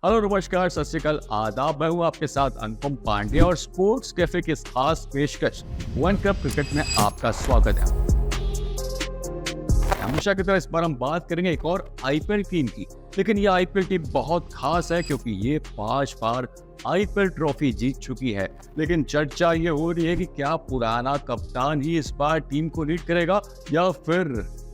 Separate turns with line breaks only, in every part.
Hello नमस्कार सत श्री अकाल आदाब। मैं हूं आपके साथ अनुपम पांडे और स्पोर्ट्स कैफे की इस खास पेशकश वन कप क्रिकेट में आपका स्वागत है। हमेशा की तरह इस बार हम बात करेंगे एक और आईपीएल टीम की, लेकिन ये आईपीएल टीम बहुत खास है क्योंकि ये 5 बार आईपीएल ट्रॉफी जीत चुकी है। लेकिन चर्चा ये हो रही है कि क्या पुराना कप्तान ही इस बार टीम को लीड करेगा या फिर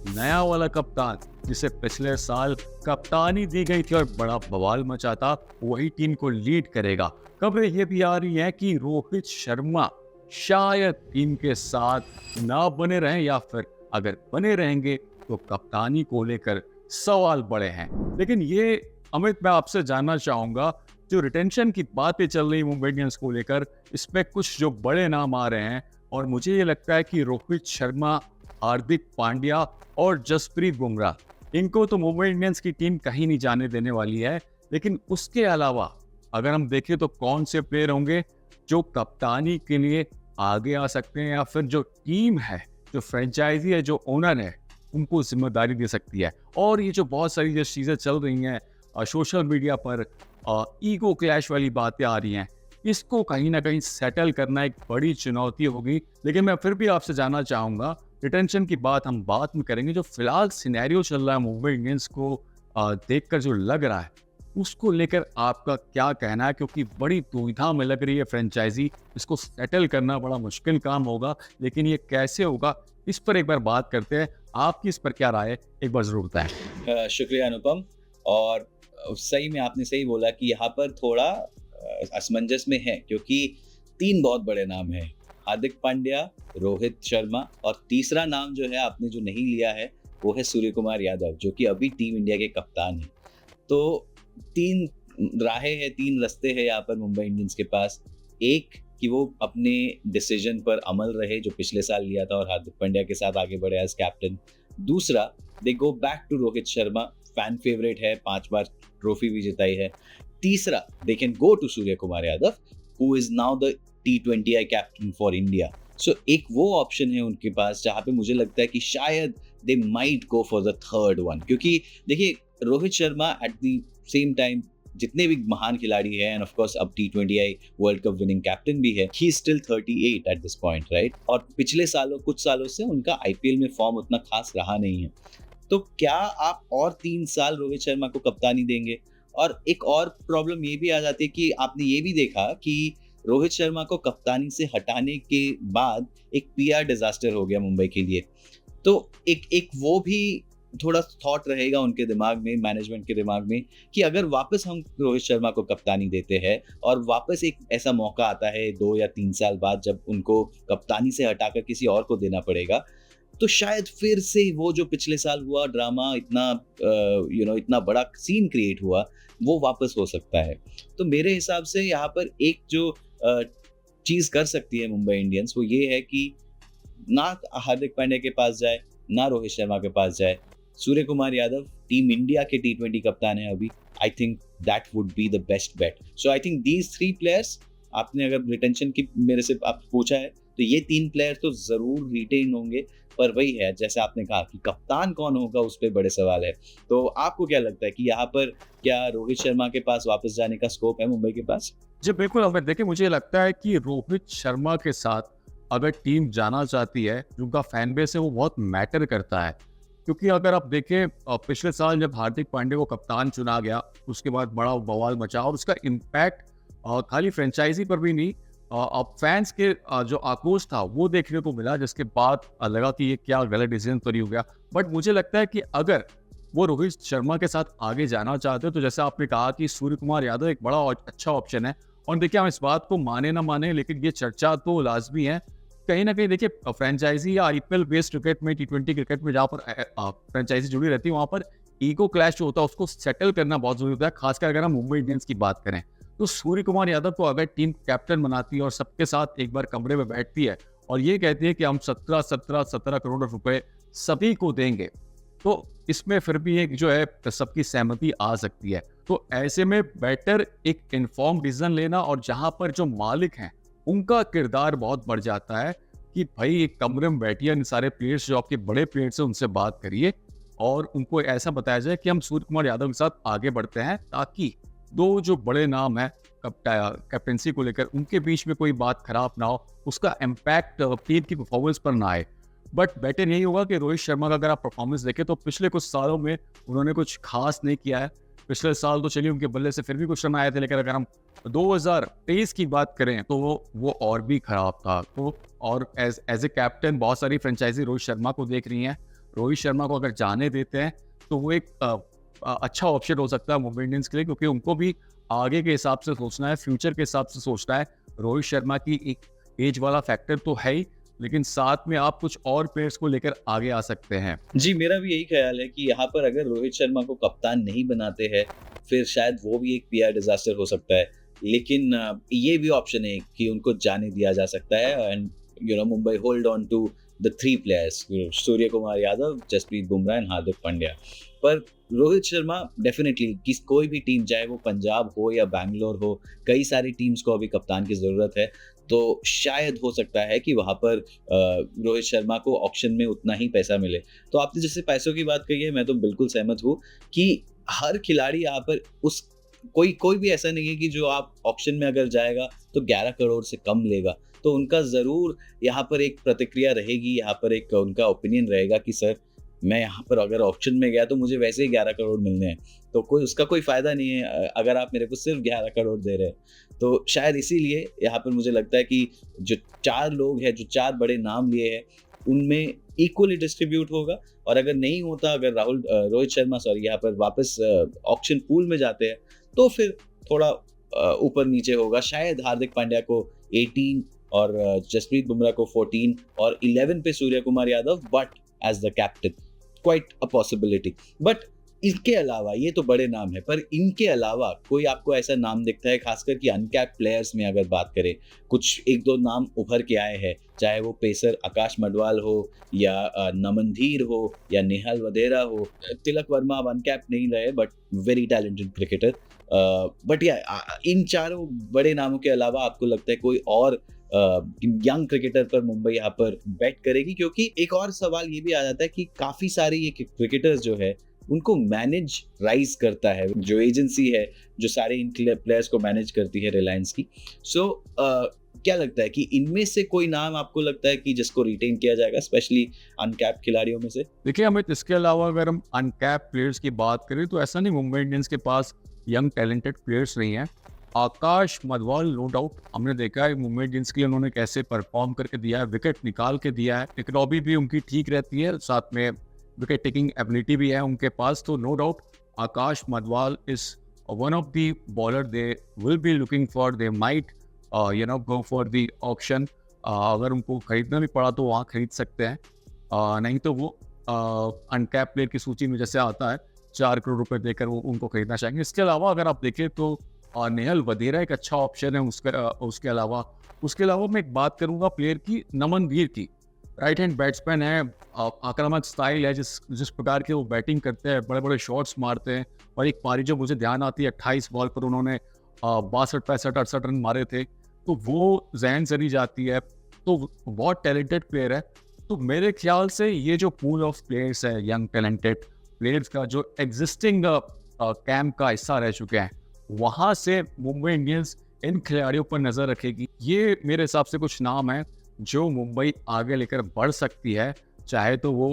नया वाला कप्तान जिसे पिछले साल कप्तानी दी गई थी और बड़ा बवाल मचा था वही टीम को लीड करेगा। खबरें ये भी आ रही हैं कि रोहित शर्मा शायद टीम के साथ ना बने रहें या फिर अगर बने रहेंगे तो कप्तानी को लेकर सवाल बड़े हैं। लेकिन ये अमित, मैं आपसे जानना चाहूंगा, जो रिटेंशन की बातें चल रही मुंबई इंडियंस को लेकर, इसमें कुछ जो बड़े नाम आ रहे हैं और मुझे ये लगता है कि रोहित शर्मा, हार्दिक पांड्या और जसप्रीत बुमराह, इनको तो मुंबई इंडियंस की टीम कहीं नहीं जाने देने वाली है। लेकिन उसके अलावा अगर हम देखें तो कौन से प्लेयर होंगे जो कप्तानी के लिए आगे आ सकते हैं या फिर जो टीम है, जो फ्रेंचाइजी है, जो ओनर है, उनको जिम्मेदारी दे सकती है। और ये जो बहुत सारी जो चीज़ें चल रही हैं सोशल मीडिया पर, ईगो क्लैश वाली बातें आ रही हैं, इसको कहीं ना कहीं सेटल करना एक बड़ी चुनौती होगी। लेकिन मैं फिर भी आपसे जानना चाहूँगा, रिटेंशन की बात हम बाद में करेंगे, जो फिलहाल सिनेरियो चल रहा है मुंबई इंडियंस को देखकर जो लग रहा है उसको लेकर आपका क्या कहना है? क्योंकि बड़ी दुविधा में लग रही है फ्रेंचाइजी, इसको सेटल करना बड़ा मुश्किल काम होगा। लेकिन ये कैसे होगा, इस पर एक बार बात करते हैं। आपकी इस पर क्या राय है, एक बार जरूर बताएं।
शुक्रिया अनुपम। और सही में आपने सही बोला कि यहाँ पर थोड़ा असमंजस में है, क्योंकि 3 बहुत बड़े नाम हैं, हार्दिक पांड्या, रोहित शर्मा, और तीसरा नाम जो है आपने जो नहीं लिया है वो है सूर्य कुमार यादव, जो कि अभी टीम इंडिया के कप्तान हैं। तो 3 राहें हैं, 3 रास्ते हैं यहाँ पर मुंबई इंडियंस के पास। एक कि वो अपने डिसीजन पर अमल रहे जो पिछले साल लिया था और हार्दिक पांड्या के साथ आगे बढ़े एज कैप्टन। दूसरा, they go back to Rohit Sharma, fan favourite है, 5 बार ट्रॉफी भी जिताई है। तीसरा, they can go to Surya Kumar Yadav, who is now the T20I captain for India. So एक वो ऑप्शन है उनके पास जहाँ पे मुझे लगता है कि शायद दे might go for the third one. क्योंकि देखिए, Rohit Sharma at the same time जितने भी महान खिलाड़ी हैं, एंड ऑफ कोर्स अब T20I world cup winning captain भी है, he is still 38 at this point, right? और पिछले कुछ सालों से उनका आईपीएल में फॉर्म उतना खास रहा नहीं है। तो क्या आप और 3 साल रोहित शर्मा को कप्तानी देंगे? और एक और प्रॉब्लम ये भी आ जाती है कि आपने ये भी देखा कि रोहित शर्मा को कप्तानी से हटाने के बाद एक पीआर डिजास्टर हो गया मुंबई के लिए। तो एक वो भी थोड़ा थॉट रहेगा उनके दिमाग में, मैनेजमेंट के दिमाग में, कि अगर वापस हम रोहित शर्मा को कप्तानी देते हैं और वापस एक ऐसा मौका आता है 2 या 3 साल बाद जब उनको कप्तानी से हटाकर किसी और को देना पड़ेगा, तो शायद फिर से वो जो पिछले साल हुआ ड्रामा, इतना बड़ा सीन क्रिएट हुआ, वो वापस हो सकता है। तो मेरे हिसाब से यहाँ पर एक जो चीज कर सकती है मुंबई इंडियंस, वो ये है कि ना हार्दिक पांड्या के पास जाए, ना रोहित शर्मा के पास जाए, सूर्य कुमार यादव टीम इंडिया के T20 कप्तान है अभी। I think that would be the best bet. So I think these 3 players, आपने अगर रिटेंशन की मेरे से आप पूछा है तो ये 3 प्लेयर तो जरूर रिटेन होंगे। पर वही है, जैसे आपने कहा कि कप्तान कौन होगा, उस पर बड़े सवाल है। तो आपको क्या लगता है कि यहाँ पर क्या रोहित शर्मा के पास वापस जाने का स्कोप है मुंबई के पास?
जी बिल्कुल अमित, देखिए मुझे लगता है कि रोहित शर्मा के साथ अगर टीम जाना चाहती है, जिनका फैन बेस है, वो बहुत मैटर करता है। क्योंकि अगर आप देखें, पिछले साल जब हार्दिक पांड्या को कप्तान चुना गया, उसके बाद बड़ा बवाल मचा और उसका इम्पैक्ट खाली फ्रेंचाइजी पर भी नहीं, अब फैंस के जो आक्रोश था वो देखने को मिला, जिसके बाद लगा कि ये क्या गलत डिसीजन तो नहीं हो गया। बट मुझे लगता है कि अगर वो रोहित शर्मा के साथ आगे जाना चाहते हो तो जैसे आपने कहा कि सूर्य कुमार यादव एक बड़ा अच्छा ऑप्शन है। और देखिए, हम इस बात को माने ना माने, लेकिन ये चर्चा तो लाजमी है कहीं ना कहीं। देखिए, फ्रेंचाइजी या आईपीएल बेस्ड क्रिकेट में, T20 क्रिकेट में जहाँ पर फ्रेंचाइजी जुड़ी रहती है, वहाँ पर ईगो क्लैश जो होता है उसको सेटल करना बहुत जरूरी होता है, खासकर अगर हम मुंबई इंडियंस की बात करें। तो सूर्य कुमार यादव को अगर टीम कैप्टन बनाती है और सबके साथ एक बार कमरे में बैठती है और ये कहती है कि हम 17 करोड़ रुपए सभी को देंगे, तो इसमें फिर भी एक जो है सबकी सहमति आ सकती है। तो ऐसे में बेटर एक इन्फॉर्म डिसीजन लेना, और जहां पर जो मालिक हैं उनका किरदार बहुत बढ़ जाता है कि भाई एक कमरे में बैठिए, इन सारे प्लेयर्स जो आपके बड़े प्लेयर्स हैं उनसे बात करिए और उनको ऐसा बताया जाए कि हम सूर्य कुमार यादव के साथ आगे बढ़ते हैं, ताकि दो जो बड़े नाम हैं कैप्टेंसी को लेकर, उनके बीच में कोई बात खराब ना हो, उसका इम्पैक्ट टीम की परफॉर्मेंस पर ना आए। बट बेटर यही होगा कि रोहित शर्मा का अगर आप परफॉर्मेंस देखें तो पिछले कुछ सालों में उन्होंने कुछ खास नहीं किया है। पिछले साल तो चलिए उनके बल्ले से फिर भी कुछ रन आए थे, लेकिन अगर हम 2023 की बात करें तो वो और भी खराब था। तो और एज ए कैप्टन बहुत सारी फ्रेंचाइजी रोहित शर्मा को देख रही हैं। रोहित शर्मा को अगर जाने देते हैं तो वो एक अच्छा ऑप्शन हो सकता है मुंबई इंडियंस के लिए, क्योंकि उनको भी आगे के हिसाब से सोचना है, फ्यूचर के हिसाब से सोचना है। रोहित शर्मा की एक एज वाला फैक्टर तो है ही, लेकिन साथ में आप कुछ और प्लेयर्स को लेकर आगे आ सकते हैं।
जी, मेरा भी यही ख्याल है कि यहाँ पर अगर रोहित शर्मा को कप्तान नहीं बनाते हैं, फिर शायद वो भी एक पीआर डिजास्टर हो सकता है। लेकिन ये भी ऑप्शन है कि उनको जाने दिया जा सकता है and Mumbai hold on to the 3 players, Surya Kumar Yadav, Jasprit Bumrah and Hardik Pandya. पर रोहित शर्मा डेफिनेटली कोई भी टीम, चाहे वो पंजाब हो या बैंगलोर हो, कई सारी टीम्स को अभी कप्तान की ज़रूरत है। तो शायद हो सकता है कि वहाँ पर रोहित शर्मा को ऑक्शन में उतना ही पैसा मिले। तो आपने जैसे पैसों की बात कही है, मैं तो बिल्कुल सहमत हूँ कि हर खिलाड़ी यहाँ पर उस कोई भी ऐसा नहीं है कि जो आप ऑक्शन में अगर जाएगा तो 11 करोड़ से कम लेगा। तो उनका ज़रूर यहाँ पर एक प्रतिक्रिया रहेगी, यहाँ पर एक उनका ओपिनियन रहेगा कि सर, मैं यहाँ पर अगर ऑक्शन में गया तो मुझे वैसे ही 11 करोड़ मिलने हैं, तो उसका कोई फ़ायदा नहीं है अगर आप मेरे को सिर्फ 11 करोड़ दे रहे हैं। तो शायद इसीलिए यहाँ पर मुझे लगता है कि जो 4 लोग हैं, जो 4 बड़े नाम लिए हैं, उनमें इक्वली डिस्ट्रीब्यूट होगा। और अगर नहीं होता, अगर रोहित शर्मा यहाँ पर वापस ऑक्शन पूल में जाते हैं, तो फिर थोड़ा ऊपर नीचे होगा। शायद हार्दिक पांड्या को 18 और जसप्रीत बुमराह को 14 और 11 पे Surya Kumar Yadav, but as the captain, quite a possibility. But इनके अलावा, ये तो बड़े नाम है, पर इनके अलावा कोई आपको ऐसा नाम दिखता है, खासकर कि अनकैप्ड प्लेयर्स में अगर बात करें, कुछ 1-2 नाम उभर के आए हैं, चाहे वो पेसर आकाश मडवाल हो या नमनधीर हो या नेहाल वधेरा हो। तिलक वर्मा अब अनकैप्ड नहीं रहे, but very talented cricketer. But या इन चारों बड़े नामों के अलावा आपको लगता है कोई और यंग क्रिकेटर पर मुंबई यहाँ पर बेट करेगी? क्योंकि एक और सवाल ये भी आ जाता है कि काफी सारे ये क्रिकेटर्स जो है, उनको मैनेज राइज करता है जो एजेंसी है, जो सारे इन प्लेयर्स को मैनेज करती है, रिलायंस की। सो क्या लगता है कि इनमें से कोई नाम आपको लगता है कि जिसको रिटेन किया जाएगा, स्पेशली अनकैप्ड खिलाड़ियों में से?
देखिए अमित, इसके अलावा अगर हम अनकैप्ड प्लेयर्स की बात करें तो ऐसा नहीं मुंबई इंडियंस के पास यंग टैलेंटेड प्लेयर्स नहीं है। आकाश मडवाल नो डाउट हमने देखा है मुंबई इंडियंस के लिए उन्होंने कैसे परफॉर्म करके दिया है, विकेट निकाल के दिया है, इकोनॉमी भी उनकी ठीक रहती है, साथ में विकेट टेकिंग एबिलिटी भी है उनके पास। तो no doubt Akash Madhwal is one of the bowler they will be looking for, they might go for the auction. अगर उनको खरीदना भी पड़ा तो वहाँ खरीद सकते हैं, नहीं तो वो अनकैप प्लेयर की सूची में जैसे आता है 4 करोड़ रुपए देकर वो उनको खरीदना चाहेंगे। इसके अलावा अगर आप देखें तो नेहल वधेरा एक अच्छा ऑप्शन है। उसके अलावा मैं एक बात करूंगा प्लेयर की, नमनधीर की। राइट हैंड बैट्समैन है, आक्रामक स्टाइल है, जिस प्रकार के वो बैटिंग करते हैं, बड़े बड़े शॉट्स मारते हैं। और एक पारी जो मुझे ध्यान आती है, 28 बॉल पर उन्होंने 62, 65, 68 रन मारे थे, तो वो जहन से नहीं जाती है। तो बहुत टैलेंटेड प्लेयर है। तो मेरे ख्याल से ये जो पूल ऑफ प्लेयर्स है, यंग टैलेंटेड प्लेयर्स का, जो एग्जिस्टिंग कैंप का हिस्सा रह चुके हैं, वहाँ से मुंबई इंडियंस इन खिलाड़ियों पर नजर रखेगी। ये मेरे हिसाब से कुछ नाम है जो मुंबई आगे लेकर बढ़ सकती है, चाहे तो वो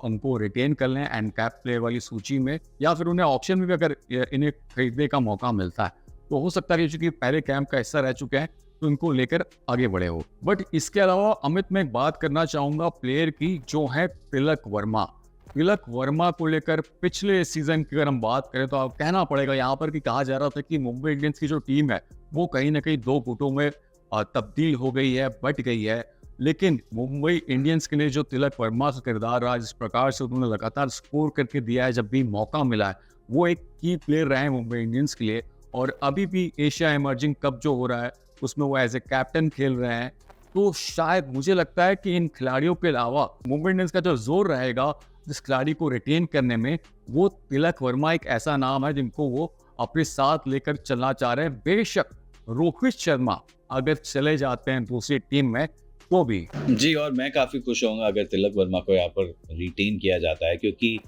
उनको रिटेन कर लें अनकैप प्लेयर वाली सूची में, या फिर उन्हें ऑप्शन में भी अगर इन्हें खरीदने का मौका मिलता है तो हो सकता है कि चूंकि पहले कैंप का हिस्सा रह चुके हैं तो इनको लेकर आगे बढ़े हो। बट इसके अलावा अमित, मैं बात करना चाहूंगा प्लेयर की जो है तिलक वर्मा। तिलक वर्मा को लेकर पिछले सीजन की अगर हम बात करें तो आप कहना पड़ेगा यहाँ पर कि कहा जा रहा था कि मुंबई इंडियंस की जो टीम है वो कहीं ना कहीं 2 गुटों में तब्दील हो गई है, बट गई है। लेकिन मुंबई इंडियंस के लिए जो तिलक वर्मा का किरदार रहा, जिस प्रकार से उन्होंने लगातार स्कोर करके दिया है जब भी मौका मिला है, वो एक की प्लेयर रहे हैं मुंबई इंडियंस के लिए। और अभी भी एशिया इमर्जिंग कप जो हो रहा है उसमें वो एज ए कैप्टन खेल रहे हैं। तो शायद मुझे लगता है कि इन खिलाड़ियों के अलावा मुंबई इंडियंस का जो जोर रहेगा जिस खिलाड़ी को रिटेन करने में, वो तिलक वर्मा एक ऐसा नाम है जिनको वो अपने साथ लेकर चलना चाह रहे हैं। बेशक रोहित शर्मा अगर चले जाते हैं दूसरी टीम में तो भी।
जी, और मैं काफी खुश होऊंगा अगर तिलक वर्मा को यहाँ पर रिटेन किया जाता है, क्योंकि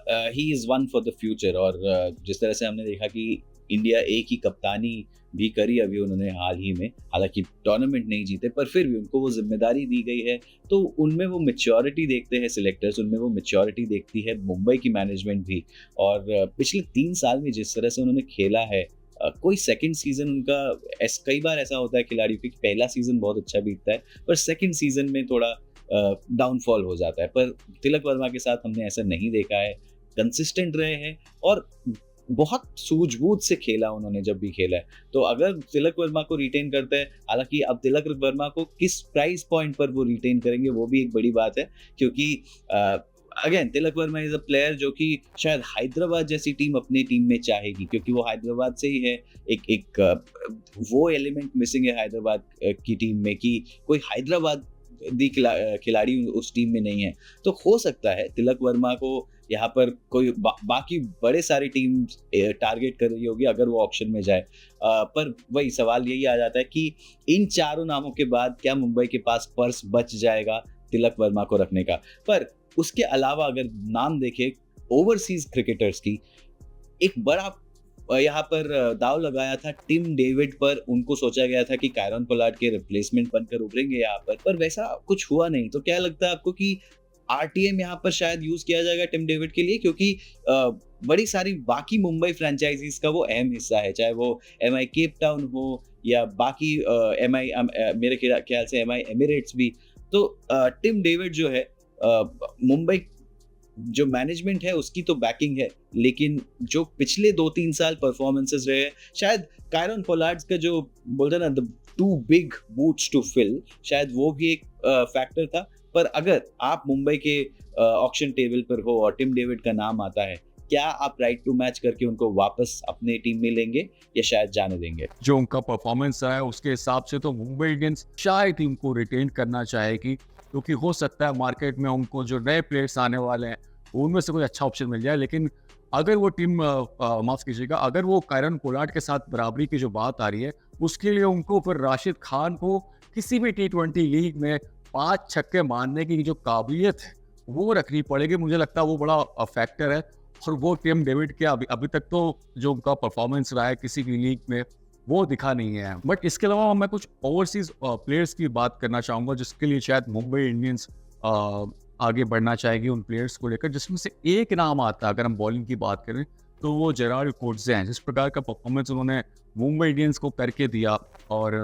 he is one for the future. और जिस तरह से हमने देखा कि इंडिया ए की कप्तानी भी करी अभी उन्होंने हाल ही में, हालांकि टूर्नामेंट नहीं जीते पर फिर भी उनको वो जिम्मेदारी दी गई है, तो उनमें वो मैच्योरिटी देखते हैं सिलेक्टर्स, उनमें वो मैच्योरिटी देखती है मुंबई की मैनेजमेंट भी। और पिछले 3 साल में जिस तरह से उन्होंने खेला है, कोई सेकंड सीजन उनका कई बार ऐसा होता है खिलाड़ियों की पहला सीजन बहुत अच्छा बीतता है पर सेकंड सीजन में थोड़ा डाउनफॉल हो जाता है, पर तिलक वर्मा के साथ हमने ऐसा नहीं देखा है, कंसिस्टेंट रहे हैं और बहुत सूझबूझ से खेला उन्होंने जब भी खेला है। तो अगर तिलक वर्मा को रिटेन करते हैं, हालांकि अब तिलक वर्मा को किस प्राइस पॉइंट पर वो रिटेन करेंगे वो भी एक बड़ी बात है, क्योंकि again Tilak Varma is a player जो कि शायद हैदराबाद जैसी टीम अपनी टीम में चाहेगी, क्योंकि वो हैदराबाद से ही है। वो एलिमेंट मिसिंग है हैदराबाद की टीम में कि कोई हैदराबाद दी खिलाड़ी उस टीम में नहीं है। तो हो सकता है तिलक वर्मा को यहाँ पर कोई बाकी बड़े सारी टीम टारगेट कर रही होगी अगर वो ऑक्शन में जाए। पर वही सवाल यही आ जाता है कि इन चारों नामों के बाद क्या मुंबई के पास पर्स बच जाएगा तिलक वर्मा को रखने का। पर उसके अलावा अगर नाम देखें ओवरसीज क्रिकेटर्स की, एक बड़ा यहाँ पर दाव लगाया था टिम डेविड पर, उनको सोचा गया था कि कायरन पोलार्ड के रिप्लेसमेंट बनकर उभरेंगे यहाँ पर वैसा कुछ हुआ नहीं। तो क्या लगता है आपको कि आरटीएम यहाँ पर शायद यूज किया जाएगा टिम डेविड के लिए, क्योंकि बड़ी सारी बाकी मुंबई फ्रेंचाइजीज का वो अहम हिस्सा है, चाहे वो एमआई केप टाउन हो या बाकी एमआई मेरे ख्याल से एमआई एमिरेट्स भी। तो टिम डेविड जो है मुंबई जो मैनेजमेंट है उसकी तो बैकिंग है, लेकिन जो पिछले 2-3 साल परफॉर्मेंसेस रहे हैं, शायद कायरन पोलार्ड का जो बोलते हैं ना the too big boots to fill, शायद वो भी एक फैक्टर था। पर अगर आप मुंबई के ऑक्शन टेबल पर हो और टिम डेविड का नाम आता है, क्या आप राइट टू मैच करके उनको वापस अपने टीम में लेंगे या शायद जाने देंगे?
जो उनका परफॉर्मेंस रहा है उसके हिसाब से तो मुंबई इंडियंस शायद टीम को रिटेन करना चाहेगी, क्योंकि हो सकता है मार्केट में उनको जो नए प्लेयर्स आने वाले हैं उनमें से कोई अच्छा ऑप्शन मिल जाए। लेकिन अगर वो टीम माफ कीजिएगा, अगर वो कायरन पोलार्ड के साथ बराबरी की जो बात आ रही है उसके लिए उनको फिर राशिद खान को किसी भी T20 लीग में 5 छक्के मारने की जो काबिलियत है वो रखनी पड़ेगी। मुझे लगता है वो बड़ा फैक्टर है और वो टिम डेविड के अभी तक तो जो उनका परफॉर्मेंस रहा है किसी भी लीग में वो दिखा नहीं है। बट इसके अलावा मैं कुछ ओवरसीज प्लेयर्स की बात करना चाहूँगा जिसके लिए शायद मुंबई इंडियंस आगे बढ़ना चाहेगी उन प्लेयर्स को लेकर, जिसमें से एक नाम आता है अगर हम बॉलिंग की बात करें तो वो जेराल्ड कोट्जे हैं। जिस प्रकार का परफॉर्मेंस उन्होंने मुंबई इंडियंस को करके दिया और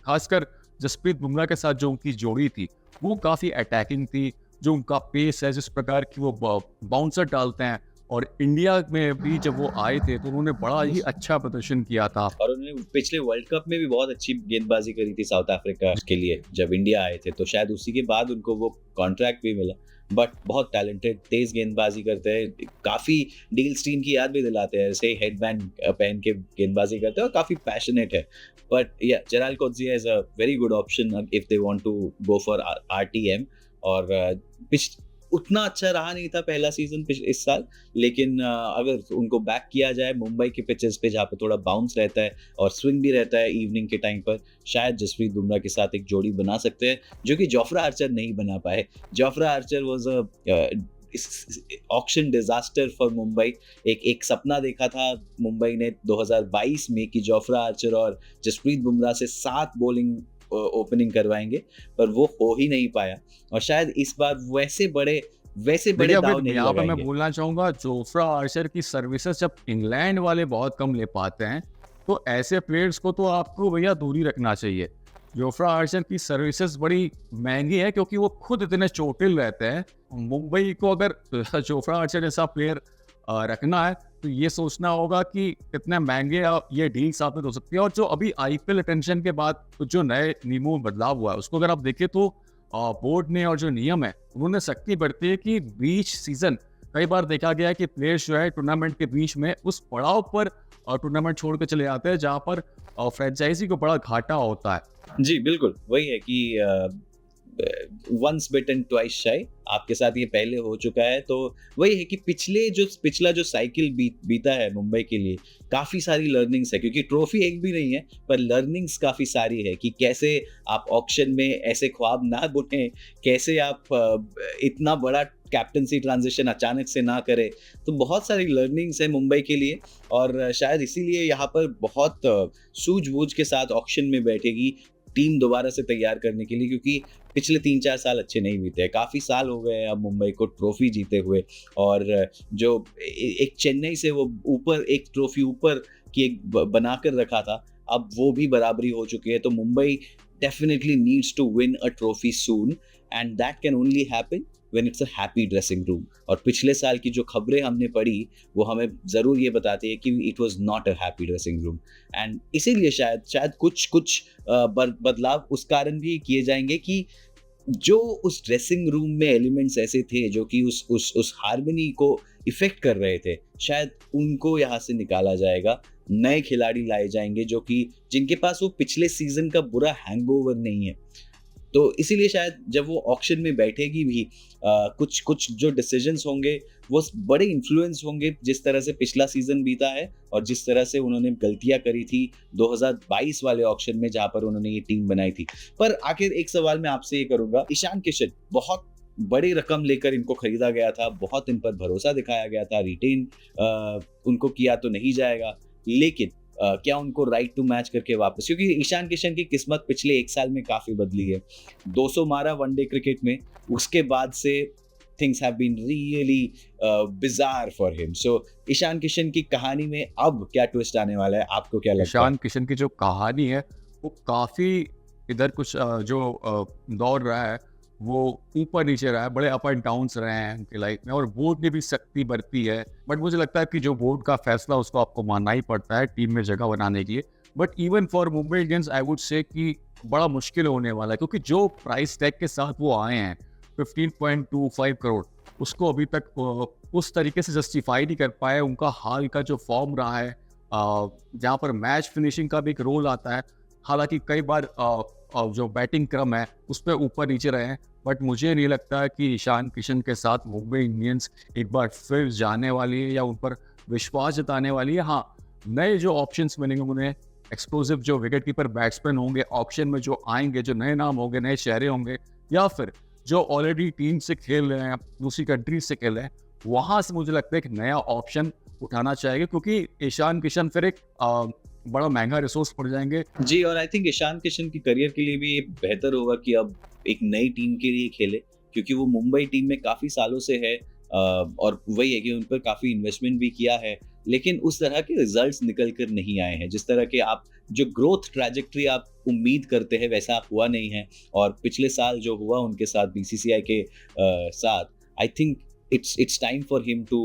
खासकर जसप्रीत बुमराह के साथ जो उनकी जोड़ी थी वो काफ़ी अटैकिंग थी। जो उनका पेस है, जिस प्रकार की वो बाउंसर डालते हैं, और इंडिया में भी जब वो आए थे तो उन्होंने बड़ा ही अच्छा प्रदर्शन किया था।
और उन्होंने पिछले वर्ल्ड कप में भी बहुत अच्छी गेंदबाजी करी थी साउथ अफ्रीका के लिए जब इंडिया आए थे, तो शायद उसी के बाद उनको वो कॉन्ट्रैक्ट भी मिला। बट बहुत टैलेंटेड, तेज गेंदबाजी करते हैं, काफी डील स्टीन की याद भी दिलाते हैं, ऐसे हैडबैंड पहन के गेंदबाजी करते हैं और काफी पैशनेट है। But yeah Gerald Coetzee is a very good option if they want to go for RTM. और उतना अच्छा रहा नहीं था पहला सीजन इस साल, लेकिन अगर उनको बैक किया जाए मुंबई के पिचेस पे जहाँ पे थोड़ा बाउंस रहता है और स्विंग भी रहता है इवनिंग के टाइम पर, शायद जसप्रीत बुमराह के साथ एक जोड़ी बना सकते हैं जो कि जोफ्रा आर्चर नहीं बना पाए। Jofra Archer was a auction disaster for Mumbai. एक सपना देखा था मुंबई ने 2022 में कि जोफ्रा आर्चर और जसप्रीत बुमराह से 7 बॉलिंग ओपनिंग करवाएंगे, पर वो हो ही नहीं पाया। और शायद इस बार वैसे बड़े दाव नहीं
यहाँ पे मैं
लगाएंगे।
बोलना चाहूंगा, जोफ्रा आर्चर की सर्विसेज जब इंग्लैंड वाले बहुत कम ले पाते हैं तो ऐसे प्लेयर्स को तो आपको भैया दूरी रखना चाहिए। जोफ्रा आर्चर की सर्विसेज बड़ी महंगी है क्योंकि वो खुद इतने चोटिल रहते हैं। मुंबई को अगर जोफ्रा आर्चर जैसा प्लेयर रखना है तो ये सोचना होगा कि कितने महंगे ये डील साबित हो सकती है। और जो अभी आईपीएल अटेंशन के बाद जो नए नियमों में बदलाव हुआ है उसको अगर आप देखें तो बोर्ड ने और जो नियम है उन्होंने सख्ती बरती है कि बीच सीजन कई बार देखा गया है कि प्लेयर्स जो है टूर्नामेंट के बीच में उस पड़ाव पर टूर्नामेंट छोड़ के चले जाते हैं जहां पर फ्रेंचाइजी को बड़ा घाटा होता है।
जी बिल्कुल, वही है कि वंस बिटन ट्वाइस शाई, आपके साथ ये पहले हो चुका है। तो वही है कि पिछला जो साइकिल बीता है मुंबई के लिए, काफी सारी लर्निंग्स है, क्योंकि ट्रॉफी एक भी नहीं है पर लर्निंग्स काफी सारी है कि कैसे आप ऑक्शन में ऐसे ख्वाब ना बुने, कैसे आप इतना बड़ा कैप्टनसी ट्रांजिशन अचानक से ना करे। तो बहुत सारी लर्निंग्स है मुंबई के लिए और शायद इसीलिए यहाँ पर बहुत सूझबूझ के साथ ऑक्शन में बैठेगी टीम दोबारा से तैयार करने के लिए, क्योंकि पिछले 3-4 साल अच्छे नहीं बीते हैं। काफ़ी साल हो गए हैं अब मुंबई को ट्रॉफी जीते हुए और जो एक चेन्नई से वो ऊपर एक ट्रॉफी ऊपर की एक बनाकर रखा था, अब वो भी बराबरी हो चुकी है। तो Mumbai definitely needs to win a trophy soon and that can only happen when it's a happy dressing room। और पिछले साल की जो खबरें हमने पढ़ी वो हमें ज़रूर ये बताती है कि it was not a happy dressing room and इसीलिए शायद कुछ बदलाव उस कारण भी किए जाएंगे कि जो उस ड्रेसिंग रूम में एलिमेंट्स ऐसे थे जो कि उस हार्मनी को इफेक्ट कर रहे थे, शायद उनको यहाँ से निकाला जाएगा। नए खिलाड़ी लाए जाएंगे जो कि जिनके पास वो पिछले सीजन का बुरा हैंगओवर नहीं है। तो इसीलिए शायद जब वो ऑक्शन में बैठेगी भी कुछ जो डिसीजंस होंगे वो बड़े इन्फ्लुएंस होंगे जिस तरह से पिछला सीजन बीता है और जिस तरह से उन्होंने गलतियां करी थी 2022 वाले ऑक्शन में जहां पर उन्होंने ये टीम बनाई थी। पर आखिर एक सवाल मैं आपसे ये करूंगा, ईशान किशन बहुत बड़ी रकम लेकर इनको खरीदा गया था, बहुत इन पर भरोसा दिखाया गया था, रिटेन उनको किया तो नहीं जाएगा, लेकिन क्या उनको राइट टू मैच करके वापस, क्योंकि ईशान किशन की किस्मत पिछले 1 साल में काफी बदली है। 200 मारा वनडे क्रिकेट में, उसके बाद से things have been really bizarre for him. So Ishan Kishan की कहानी में अब क्या ट्विस्ट आने वाला है, आपको क्या लगता है?
ईशान किशन की जो कहानी है वो काफ़ी इधर कुछ दौर रहा है, वो ऊपर नीचे रहा है, बड़े अप एंड डाउन्स रहे हैं उनकी लाइफ में और बोर्ड ने भी सख्ती बरती है। बट मुझे लगता है कि जो बोर्ड का फैसला उसको आपको मानना ही पड़ता है टीम में जगह बनाने के लिए। But even for Mumbai Indians I would say कि बड़ा मुश्किल होने वाला है, क्योंकि जो प्राइस टैग के साथ वो आए हैं 15.25 करोड़, उसको अभी तक उस तरीके से जस्टिफाई नहीं कर पाए। उनका हाल का जो फॉर्म रहा है जहाँ पर मैच फिनिशिंग का भी एक रोल आता है, हालांकि कई बार जो बैटिंग क्रम है उस पर ऊपर नीचे रहे हैं, बट मुझे नहीं लगता है कि ईशान किशन के साथ मुंबई इंडियंस एक बार फिर जाने वाली है या उन पर विश्वास जताने वाली है। हाँ, नए जो ऑप्शंस मिलेंगे उन्हें, एक्सप्लोसिव जो विकेट कीपर बैट्समैन होंगे ऑप्शन में जो आएंगे, जो नए नाम होंगे, नए चेहरे होंगे, या फिर जो ऑलरेडी टीम से खेल रहे हैं, दूसरी कंट्री से खेल रहे हैं, वहाँ से मुझे लगता है एक नया ऑप्शन उठाना चाहिए, क्योंकि ईशान किशन फिर एक बड़ा महंगा रिसोर्स पड़ जाएंगे।
जी, और आई थिंक ईशान किशन की करियर के लिए भी बेहतर होगा कि अब एक नई टीम के लिए खेले, क्योंकि वो मुंबई टीम में काफ़ी सालों से है और वही है कि उन पर काफ़ी इन्वेस्टमेंट भी किया है, लेकिन उस तरह के रिजल्ट्स निकल कर नहीं आए हैं। जिस तरह के आप जो ग्रोथ ट्रैजेक्टरी आप उम्मीद करते हैं वैसा हुआ नहीं है। और पिछले साल जो हुआ उनके साथ बीसीसीआई के साथ, I think it's time for him to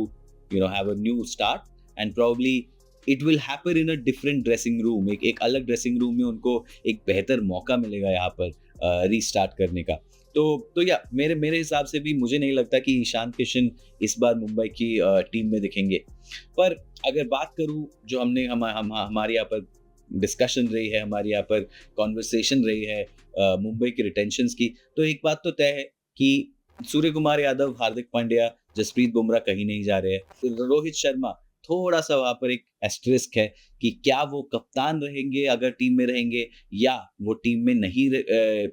have a new start and probably it will happen in a different dressing room। एक अलग ड्रेसिंग रूम में उनको एक बेहतर मौका मिलेगा यहाँ पर रीस्टार्ट करने का। तो या मेरे हिसाब से भी मुझे नहीं लगता कि ईशान किशन इस बार मुंबई की टीम में दिखेंगे। पर अगर बात करूँ जो हमने हमारे यहाँ पर डिस्कशन रही है, हमारे यहाँ पर कॉन्वर्सेशन रही है मुंबई के रिटेंशंस की, तो एक बात तो तय है कि सूर्य कुमार यादव, हार्दिक पांड्या, जसप्रीत बुमराह कहीं नहीं जा रहे हैं। रोहित शर्मा थोड़ा सा वहां पर एक एस्टेरिस्क है कि क्या वो कप्तान रहेंगे अगर टीम में रहेंगे, या वो टीम में नहीं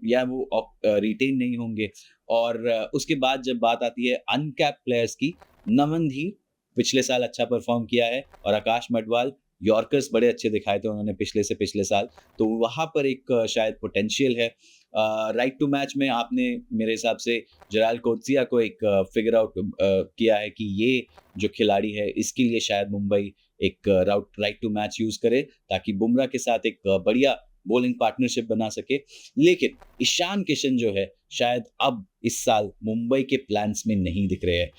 या वो रिटेन नहीं होंगे। और उसके बाद जब बात आती है अनकैप प्लेयर्स की, नमन धीर पिछले साल अच्छा परफॉर्म किया है और आकाश मडवाल यॉर्कर्स बड़े अच्छे दिखाए थे उन्होंने पिछले साल, तो वहां पर एक शायद पोटेंशियल है। राइट टू मैच में आपने मेरे हिसाब से जलाल कोत्सिया को एक फिगर आउट किया है कि ये जो खिलाड़ी है इसके लिए शायद मुंबई एक राइट टू मैच यूज करे ताकि बुमराह के साथ एक बढ़िया बॉलिंग पार्टनरशिप बना सके। लेकिन ईशान किशन जो है शायद अब इस साल मुंबई के प्लान्स में नहीं दिख रहे हैं।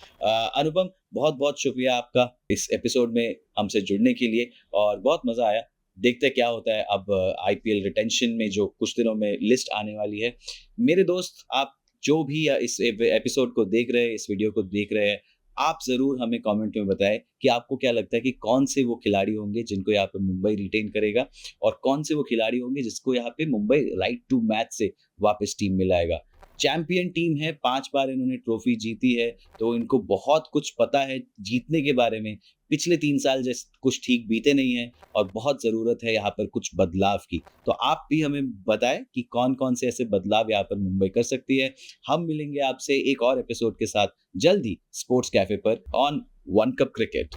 अनुपम, बहुत बहुत शुक्रिया आपका इस एपिसोड में हमसे जुड़ने के लिए और बहुत मजा आया। देखते क्या होता है अब आईपीएल रिटेंशन में जो कुछ दिनों में लिस्ट आने वाली है। मेरे दोस्त, आप जो भी इस एपिसोड को देख रहे हैं, इस वीडियो को देख रहे हैं, आप जरूर हमें कमेंट में बताएं कि आपको क्या लगता है कि कौन से वो खिलाड़ी होंगे जिनको यहाँ पे मुंबई रिटेन करेगा और कौन से वो खिलाड़ी होंगे जिसको यहाँ पे मुंबई राइट टू मैच से वापस टीम में लाएगा। चैंपियन टीम है, 5 बार इन्होंने ट्रॉफी जीती है, तो इनको बहुत कुछ पता है जीतने के बारे में। पिछले 3 साल जैसे कुछ ठीक बीते नहीं हैं और बहुत ज़रूरत है यहाँ पर कुछ बदलाव की। तो आप भी हमें बताएँ कि कौन-कौन से ऐसे बदलाव यहाँ पर मुंबई कर सकती है। हम मिलेंगे आपसे एक और एपिसोड के साथ जल्द ही स्पोर्ट्स कैफ़े पर ऑन वन कप क्रिकेट।